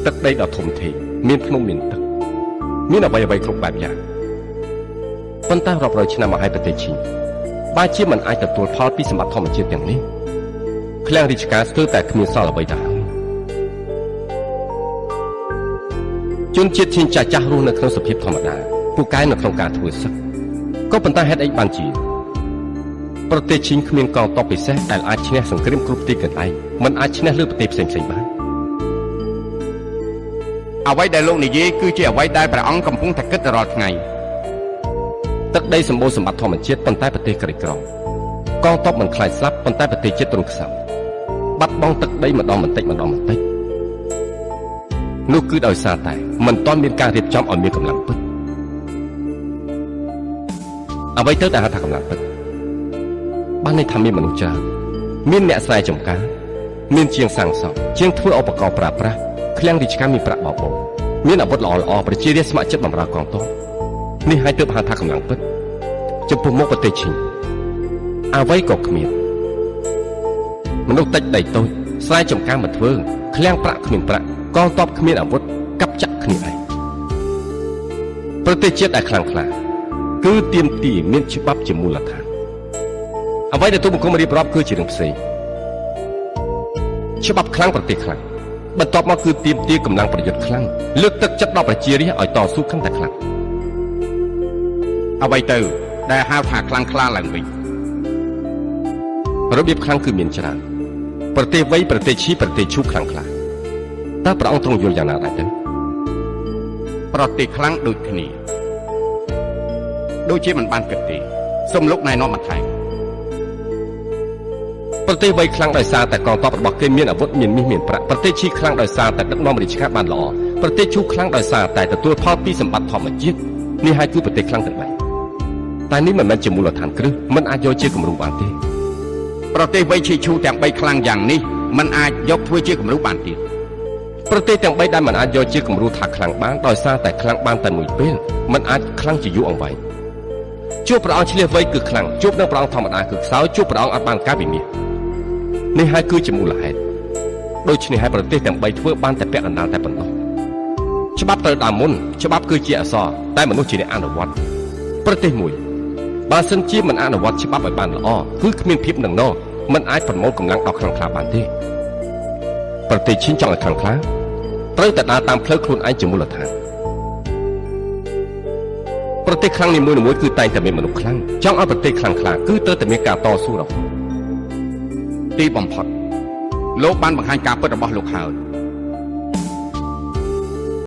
ទឹកដីដ៏ធំធេងមានភ្នំមានទឹកមានអ្វីៗគ្រប់បែបយ៉ាងប៉ុន្តែរាប់រយឆ្នាំមកហើយប្រទេសឈីនបើជាមិនអាចទទួលផលពីសម្បត្តិធម្មជាតិទាំងនេះឃ្លាំងរាជការស្ទើរតែគ្មានសល់អ្វីទៅហើយជនជាតិឈីនចាស់រស់នៅក្នុងសភាពធម្មតាពូកែនៅក្នុងការធ្វើសឹកក៏ប៉ុន្តែហេតុអីបានជាប្រទេសឈីនគ្មានកងទ័ពពិសេសដែលអាចឈ្នះសង្គ្រាមគ្រប់ទីកន្លែងមិនអាចឈ្នះលើប្រទេសផ្សេងៗបានអ្វីដែលលោកនិយាយគឺជាអ្វីដែលព្រះអង្គកំពុងតែគិតរាល់ថ្ងៃទឹកដីសម្បូរសម្បត្តិធម្មជាតិប៉ុន្តែប្រទេសក្រីក្រកងទ័ពមិនខ្លាចស្លាប់ប៉ុន្តែប្រទេសជាតិទ្រង់ខ្សោយបាត់បង់ទឹកដីម្ដងបន្តិចម្ដងបន្តិចនោះគឺដោយសារតែមិនទាន់មានការរៀបចំឲ្យមានកម្លាំងពិតអ្វីទៅតែហៅថាកម្លាំងពិតបានន័យថាមានមនុស្សច្រើនមានអ្នកស្រែចម្ការមានជាងសាំងសង់ជាងធ្វើឧបករណ៍ប្រើប្រាស់ឃ្លាំងរាជការមានប្រាក់បោកបោមានអាវុធល្អៗប្រជារាស្ត្រស្ម័គ្រចិត្តបម្រើកងទ័ពនេះហើយទើបហៅថាកម្លាំងពិតចំពោះមុខប្រទេសឈីនអ្វីក៏គ្មានមនុស្សតិចដីតូចស្រែចម្ការមិនធ្វើឃ្លាំងប្រាក់គ្មានប្រាក់កងទ័ពគ្មានអាវុធកាប់ចាក់គ្នាឯងប្រទេសជាតិដែលខ្លាំងក្លាគឺទាមទារមានច្បាប់ជាមូលដ្ឋានអ្វីដែលទូបង្គំរៀបរាប់គឺជារឿងផ្សេងច្បាប់ខ្លាំងប្រទេសខ្លាំងបន្ទាប់មកគឺទាមទារកម្លាំងប្រយុទ្ធខ្លាំងលើកទឹកចិត្តដល់ប្រជារាស្ត្រឲ្យតស៊ូកាន់តែខ្លាំងអ្វីទៅដែលហៅថាខ្លាំងក្លាឡើងវិញរបៀបខ្លាំងគឺមានច្រើនប្រទេសវៃប្រទេសឈីប្រទេសឈូខ្លាំងក្លាតើព្រះអង្គទ្រង់យល់យ៉ាងណាដែរទៅប្រទេសខ្លាំងដូចគ្នាដូចជាមិនបានគិតទេសូមលោកណែនាំបន្ថែមប្រទេសវៃខ្លាំងដោយសារតែកងទ័ពរបស់គេមានអាវុធមានមាសមានប្រាក់ប្រទេសឈីខ្លាំងដោយសារតែដឹកនាំរាជការបានល្អប្រទេសឈូខ្លាំងដោយសារតែទទួលផលពីសម្បត្តិធម្មជាតិនេះហើយគឺប្រទេសខ្លាំងទាំង3តែនេះមិនមែនជាមូលដ្ឋានគ្រឹះមិនអាចយកជាគំរូបានទេប្រទេសវៃឈីឈូទាំង3ខ្លាំងយ៉ាងនេះមិនអាចយកធ្វើជាគំរូបានទៀតប្រទេសទាំង3ដែលមិនអាចយកជាគំរូថាខ្លាំងបានដោយសារតែខ្លាំងបានតែមួយពេលមិនអាចខ្លាំងជាយូរអង្វែងជួបព្រះអង្គឆ្លៀសវៃគឺខ្លាំងជួបនឹងព្រះអង្គធម្មតាគឺខ្សោយជួបព្រះអង្គអត់បានការវិមាសនេះហើយគឺជាមូលហេតុដូច្នេះហើយប្រទេសទាំង3ធ្វើបានតែពាក់កណ្ដាលតែប៉ុណ្ណោះច្បាប់ត្រូវដើមមុនច្បាប់គឺជាអក្សរតែមនុស្សជាអ្នកអនុវត្តប្រទេសមួយបើសិនជាមិនអនុវត្តច្បាប់ឲ្យបានល្អគឺគ្មានភាពនឹងណមិនអាចប្រមូលកម្លាំងដល់ខ្លាំងក្លាបានទេប្រទេសឈីនចង់ឲ្យខ្លាំងក្លាត្រូវតែដើរតាមផ្លូវខ្លួនឯងជាមូលដ្ឋានប្រទេសខ្លាំងនីមួយៗគឺតែងតែមានមនុស្សខ្លាំងចង់ឲ្យប្រទេសខ្លាំងក្លាគឺត្រូវតែមានការតស៊ូរហូតទីបំផុតលោកបានបង្ហាញការពិតរបស់លោកហើយ